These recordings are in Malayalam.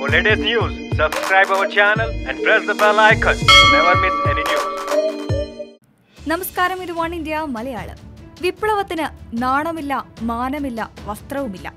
For latest news, subscribe our channel and press the bell icon to never miss any news. നമസ്കാരം, ഇത് വൺ ഇന്ത്യ മലയാളം. വിപ്ലവത്തിന് നാണമില്ല, മാനമില്ല, വസ്ത്രവുമില്ല.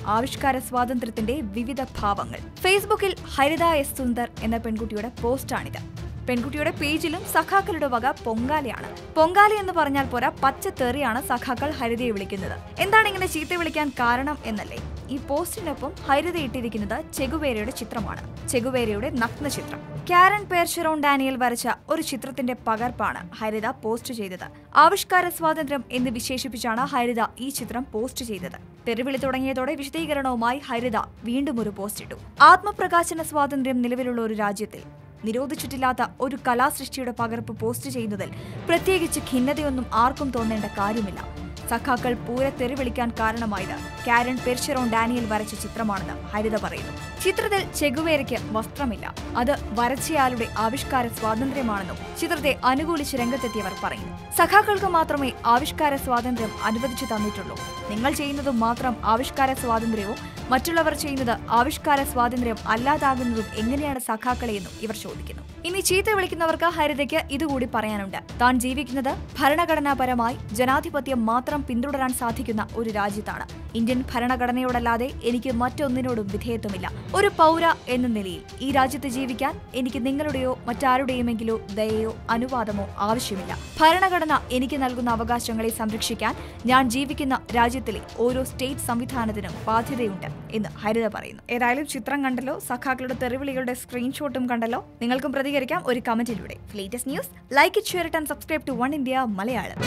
ആവിഷ്കാര സ്വാതന്ത്ര്യത്തിന്റെ വിവിധ ഭാവങ്ങൾ. ഫേസ്ബുക്കിൽ ഹരിത എസ് സുന്ദർ എന്ന പെൺകുട്ടിയുടെ പോസ്റ്റാണിത്. പെൺകുട്ടിയുടെ പേജിലും സഖാക്കളുടെ വക പൊങ്കാലയാണ്. പൊങ്കാല എന്ന് പറഞ്ഞാൽ പോരാ, പച്ചത്തെറിയാണ് സഖാക്കൾ ഹരിതയെ വിളിക്കുന്നത്. എന്താണ് ഇങ്ങനെ ചീത്ത വിളിക്കാൻ കാരണം എന്നല്ലേ? ഈ പോസ്റ്റിനൊപ്പം ഹരിത ഇട്ടിരിക്കുന്നത് ചെഗുവേരയുടെ ചിത്രമാണ്. ചെഗുവേരയുടെ നഗ്ന ചിത്രം. കാരൻ പേർഷെറോൺ ഡാനിയൽ വരച്ച ഒരു ചിത്രത്തിന്റെ പകർപ്പാണ് ഹരിത പോസ്റ്റ് ചെയ്തത്. ആവിഷ്കാര സ്വാതന്ത്ര്യം എന്ന് വിശേഷിപ്പിച്ചാണ് ഹരിത ഈ ചിത്രം പോസ്റ്റ് ചെയ്തത്. തെരുവിളി തുടങ്ങിയതോടെ വിശദീകരണവുമായി ഹരിത വീണ്ടും ഒരു പോസ്റ്റ് ഇട്ടു. ആത്മപ്രകാശന സ്വാതന്ത്ര്യം നിലവിലുള്ള ഒരു രാജ്യത്തിൽ നിരോധിച്ചിട്ടില്ലാത്ത ഒരു കലാസൃഷ്ടിയുടെ പകർപ്പ് പോസ്റ്റ് ചെയ്യുന്നതിൽ പ്രത്യേകിച്ച് ഖിന്നതയൊന്നും ആർക്കും തോന്നേണ്ട കാര്യമില്ല. സഖാക്കൾ പൂര തെറിവിളിക്കാൻ കാരണമായത് കാരൻ പെർഷെറോൺ ഡാനിയൽ വരച്ച ചിത്രമാണെന്ന് ഹരിത പറയുന്നു. ചിത്രത്തിൽ ചെഗുവേരയ്ക്ക് വസ്ത്രമില്ല. അത് വരച്ചയാളുടെ ആവിഷ്കാര സ്വാതന്ത്ര്യമാണെന്നും ചിത്രത്തെ അനുകൂലിച്ച് രംഗത്തെത്തിയവർ പറയുന്നു. സഖാക്കൾക്ക് മാത്രമേ ആവിഷ്കാര സ്വാതന്ത്ര്യം അനുവദിച്ചു തന്നിട്ടുള്ളൂ. നിങ്ങൾ ചെയ്യുന്നതും മാത്രം ആവിഷ്കാര സ്വാതന്ത്ര്യവും മറ്റുള്ളവർ ചെയ്യുന്നത് ആവിഷ്കാര സ്വാതന്ത്ര്യം അല്ലാതാകുന്നതും എങ്ങനെയാണ് സഖാക്കളെയെന്നും ഇവർ ചോദിക്കുന്നു. ഇനി ചീത്ത വിളിക്കുന്നവർക്ക് ഹരിതയ്ക്ക് ഇതുകൂടി പറയാനുണ്ട്. താൻ ജീവിക്കുന്നത് ഭരണഘടനാപരമായി ജനാധിപത്യം മാത്രം പിന്തുടരാൻ സാധിക്കുന്ന ഒരു രാജ്യത്താണ്. ഇന്ത്യൻ ഭരണഘടനയോടല്ലാതെ എനിക്ക് മറ്റൊന്നിനോടും വിധേയത്വമില്ല. ഒരു പൗര എന്ന നിലയിൽ ഈ രാജ്യത്ത് ജീവിക്കാൻ എനിക്ക് നിങ്ങളുടെയോ മറ്റാരുടെയുമെങ്കിലോ ദയയോ അനുവാദമോ ആവശ്യമില്ല. ഭരണഘടന എനിക്ക് നൽകുന്ന അവകാശങ്ങളെ സംരക്ഷിക്കാൻ ഞാൻ ജീവിക്കുന്ന രാജ്യത്തിലെ ഓരോ സ്റ്റേറ്റ് സംവിധാനത്തിനും ബാധ്യതയുണ്ട് എന്ന് ഹരിത പറയുന്നു. ഏതായാലും ചിത്രം കണ്ടല്ലോ, സഖാക്കളുടെ തെറിവിളികളുടെ സ്ക്രീൻഷോട്ടും കണ്ടല്ലോ. നിങ്ങൾക്കും പ്രതികരിക്കാം ഒരു കമന്റിലൂടെ. Latest news, like it, share it and subscribe to one India Malayalam.